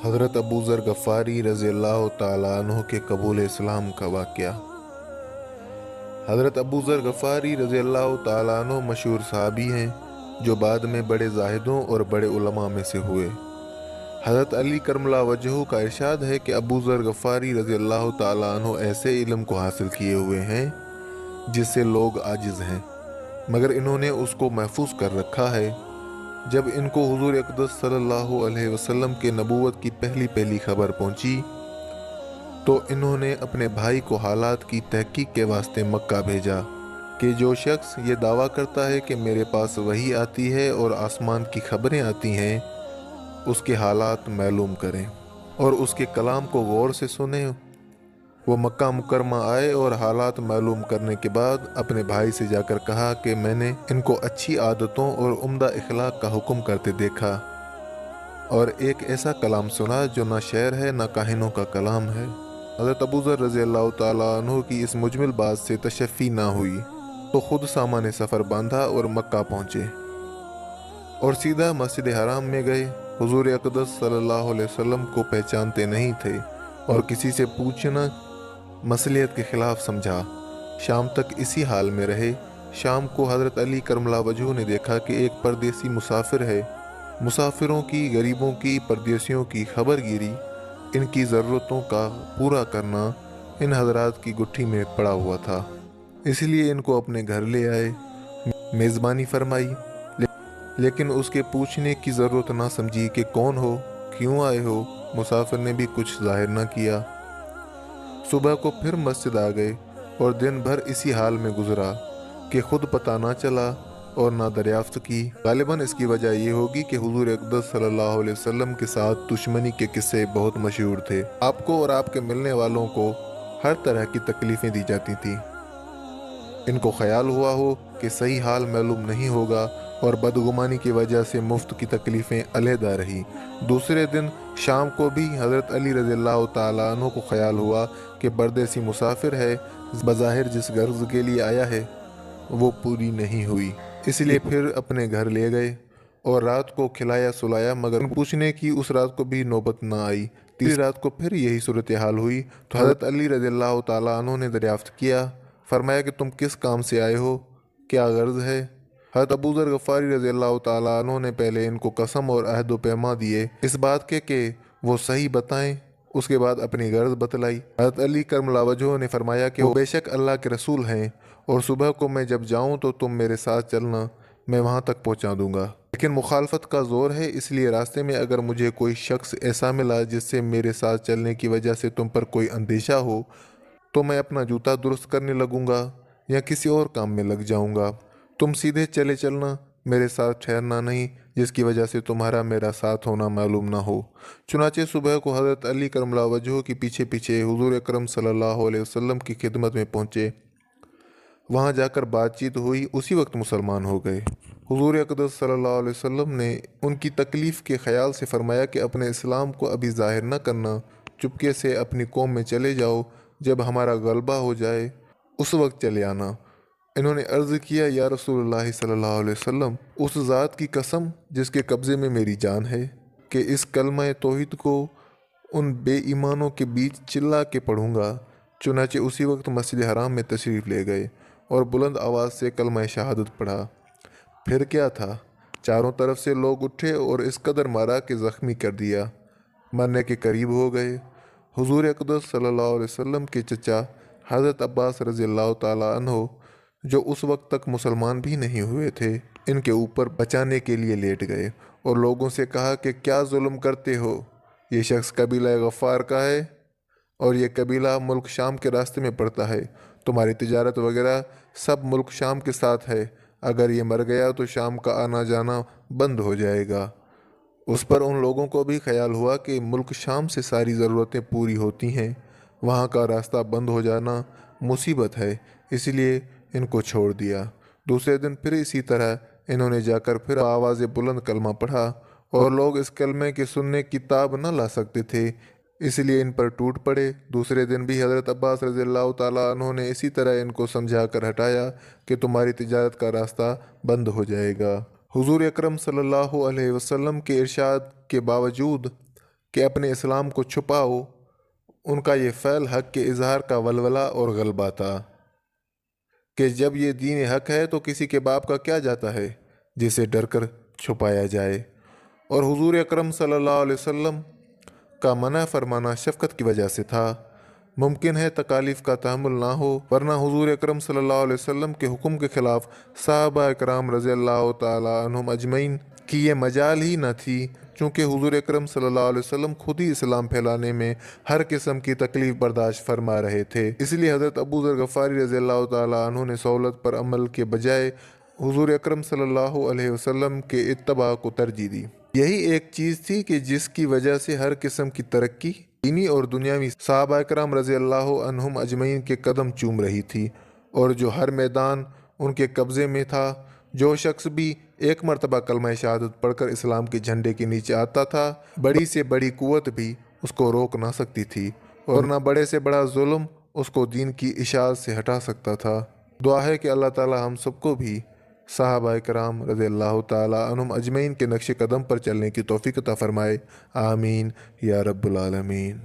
हज़रत अबू ज़र गफ़ारी रज़ी अल्लाह ताला अन्हु के कबूल इस्लाम का वाक़या। हज़रत अबू ज़र गफ़ारी रज़ी अल्लाह ताला अन्हु मशहूर सहाबी हैं जो बाद में बड़े ज़ाहिदों और बड़े उलमा में से हुए। हज़रत अली करमला वजहू का इरशाद है कि अबू ज़र गफ़ारी रज़ी अल्लाह ताला अन्हु ऐसे इल्म को हासिल किए हुए हैं जिससे लोग आजिज़ हैं, मगर इन्होंने उसको महफूज कर रखा है। जब इनको हुज़ूर अक़दस सल्लल्लाहु अलैहि वसल्लम के नबूवत की पहली खबर पहुंची तो इन्होंने अपने भाई को हालात की तहकीक के वास्ते मक्का भेजा कि जो शख्स ये दावा करता है कि मेरे पास वही आती है और आसमान की खबरें आती हैं, उसके हालात मालूम करें और उसके कलाम को गौर से सुने। वो मक्का मुकरमा आए और हालात मालूम करने के बाद अपने भाई से जाकर कहा कि मैंने इनको अच्छी आदतों और उम्दा इखलाक का हुक्म करते देखा और एक ऐसा कलाम सुना जो ना शेर है ना काहिनों का कलाम है। हज़रत अबू ज़र रज़ी अल्लाह ताला अन्हु की इस मुजमिल बात से तशफ़ी ना हुई तो खुद सामान सफ़र बांधा और मक्का पहुँचे और सीधा मस्जिद हराम में गए। हुज़ूर अक़दस सल्लल्लाहु अलैहि वसल्लम को पहचानते नहीं थे और किसी से पूछना मसलियत के ख़िलाफ़ समझा। शाम तक इसी हाल में रहे। शाम को हज़रत अली करमला वजहू ने देखा कि एक परदेसी मुसाफिर है। मुसाफिरों की, गरीबों की, परदेसियों की खबरगिरी, इनकी ज़रूरतों का पूरा करना इन हज़रात की गुट्ठी में पड़ा हुआ था, इसलिए इनको अपने घर ले आए, मेज़बानी फरमाई। लेकिन उसके पूछने की ज़रूरत ना समझी कि कौन हो, क्यों आए हो। मुसाफिर ने भी कुछ ज़ाहिर ना किया। सुबह को फिर मस्जिद आ गए और दिन भर इसी हाल में गुजरा कि खुद पता ना चला और ना दरियाफ्त की। गालिबन इसकी वजह ये होगी कि हुजूर अक़दस सल्लल्लाहु अलैहि वसल्लम के साथ दुश्मनी के किस्से बहुत मशहूर थे। आपको और आपके मिलने वालों को हर तरह की तकलीफ़ें दी जाती थी। इनको ख्याल हुआ हो कि सही हाल मालूम नहीं होगा और बदगुमानी की वजह से मुफ्त की तकलीफ़ें अलहदा रही। दूसरे दिन शाम को भी हज़रत अली रज़ियल्लाहु ताला अन्हु को ख्याल हुआ कि परदेसी मुसाफिर है, बज़ाहिर जिस गर्ज के लिए आया है वो पूरी नहीं हुई, इसलिए फिर अपने घर ले गए और रात को खिलाया सुलाया, मगर पूछने की उस रात को भी नौबत न आई। तीसरी रात को फिर यही सूरत हाल हुई तो हज़रत अली रज़ियल्लाहु ताला अन्हु ने दरियाफ्त किया। फरमाया कि तुम किस काम से आए हो, क्या गर्ज है। हज़रत अबू ज़र गफ़ारी रज़ियल्लाहु ताला अन्हु ने पहले इनको कसम और अहद व पैमा दिए इस बात के कि वो सही बताएं, उसके बाद अपनी गर्ज बतलाई। हज़रत अली करमला वजह ने फरमाया कि वो बेशक अल्लाह के रसूल हैं और सुबह को मैं जब जाऊं तो तुम मेरे साथ चलना, मैं वहां तक पहुंचा दूंगा। लेकिन मुखालफत का ज़ोर है, इसलिए रास्ते में अगर मुझे कोई शख्स ऐसा मिला जिससे मेरे साथ चलने की वजह से तुम पर कोई अंदेशा हो तो मैं अपना जूता दुरुस्त करने लगूंगा या किसी और काम में लग जाऊंगा। तुम सीधे चले चलना, मेरे साथ ठहरना नहीं जिसकी वजह से तुम्हारा मेरा साथ होना मालूम ना हो। चुनाचे सुबह को हज़रत अली करमला वजह के पीछे पीछे हुजूर अकरम सल्लल्लाहु अलैहि वसल्लम की खिदमत में पहुँचे। वहाँ जाकर बातचीत हुई, उसी वक्त मुसलमान हो गए। हुजूर अक़दस सल्लल्लाहु अलैहि वसल्लम ने उनकी तकलीफ़ के ख्याल से फरमाया कि अपने इस्लाम को अभी ज़ाहिर न करना, चुपके से अपनी कौम में चले जाओ, जब हमारा गलबा हो जाए उस वक्त चले आना। इन्होंने अर्ज़ किया, या रसूलुल्लाह सल्लल्लाहु अलैहि वसल्लम, उस ज़ात की कसम जिसके कब्ज़े में मेरी जान है कि इस कलमा तौहीद को उन बेईमानों के बीच चिल्ला के पढ़ूंगा। चुनाचे उसी वक्त मस्जिद हराम में तशरीफ़ ले गए और बुलंद आवाज़ से कलमा शहादत पढ़ा। फिर क्या था, चारों तरफ से लोग उठे और इस कदर मारा कि ज़ख्मी कर दिया, मरने के करीब हो गए। हुजूर अक़दस सल्लल्लाहु अलैहि वसल्लम के चचा हज़रत अब्बास रज़ियल्लाहु ताला अन्हु, जो उस वक्त तक मुसलमान भी नहीं हुए थे, इनके ऊपर बचाने के लिए लेट गए और लोगों से कहा कि क्या जुल्म करते हो, ये शख्स कबीला गफ़ार का है और ये कबीला मुल्क शाम के रास्ते में पड़ता है। तुम्हारी तिजारत वगैरह सब मुल्क शाम के साथ है, अगर ये मर गया तो शाम का आना जाना बंद हो जाएगा। उस पर उन लोगों को भी ख्याल हुआ कि मुल्क शाम से सारी ज़रूरतें पूरी होती हैं, वहाँ का रास्ता बंद हो जाना मुसीबत है, इसलिए इनको छोड़ दिया। दूसरे दिन फिर इसी तरह इन्होंने जाकर फिर आवाज़ बुलंद कलमा पढ़ा और लोग इस कलमे के सुनने की ताब न ला सकते थे, इसलिए इन पर टूट पड़े। दूसरे दिन भी हज़रत अब्बास रज़ियल्लाहु ताला अन्हु ने इसी तरह इनको समझा कर हटाया कि तुम्हारी तिजारत का रास्ता बंद हो जाएगा। हुजूर अकरम सल्लल्लाहु अलैहि वसल्लम के इरशाद के बावजूद کہ اپنے اسلام کو چھپاؤ، ان کا یہ فعل حق کے اظہار کا ولولہ اور غلبہ تھا کہ جب یہ دین حق ہے تو کسی کے باپ کا کیا جاتا ہے جسے ڈر کر چھپایا جائے۔ اور حضور اکرم صلی اللہ علیہ وسلم کا منع فرمانا شفقت کی وجہ سے تھا۔ ممکن ہے تکالیف کا تحمل نہ ہو، ورنہ حضور اکرم صلی اللہ علیہ وسلم کے حکم کے خلاف صحابہ اکرام رضی اللہ تعالی عنہم اجمعین کی یہ مجال ہی نہ تھی، چونکہ حضور اکرم صلی اللہ علیہ وسلم خود ہی اسلام پھیلانے میں ہر قسم کی تکلیف برداشت فرما رہے تھے۔ اس لیے حضرت ابو ذر غفاری رضی اللہ تعالی عنہ نے سہولت پر عمل کے بجائے حضور اکرم صلی اللہ علیہ وسلم کے اتباع کو ترجیح دی۔ یہی ایک چیز تھی کہ جس کی وجہ سے ہر قسم کی ترقی دینی اور دنیاوی صحابہ کرام رضی اللہ عنہم اجمعین کے قدم چوم رہی تھی، اور جو ہر میدان ان کے قبضے میں تھا۔ جو شخص بھی ایک مرتبہ کلمہ شہادت پڑھ کر اسلام کے جھنڈے کے نیچے آتا تھا، بڑی سے بڑی قوت بھی اس کو روک نہ سکتی تھی، اور نہ بڑے سے بڑا ظلم اس کو دین کی اشاعت سے ہٹا سکتا تھا۔ دعا ہے کہ اللہ تعالی ہم سب کو بھی صحابہ کرام رضی اللہ تعالی عنہم اجمعین کے نقش قدم پر چلنے کی توفیق عطا فرمائے، آمین یا رب العالمین۔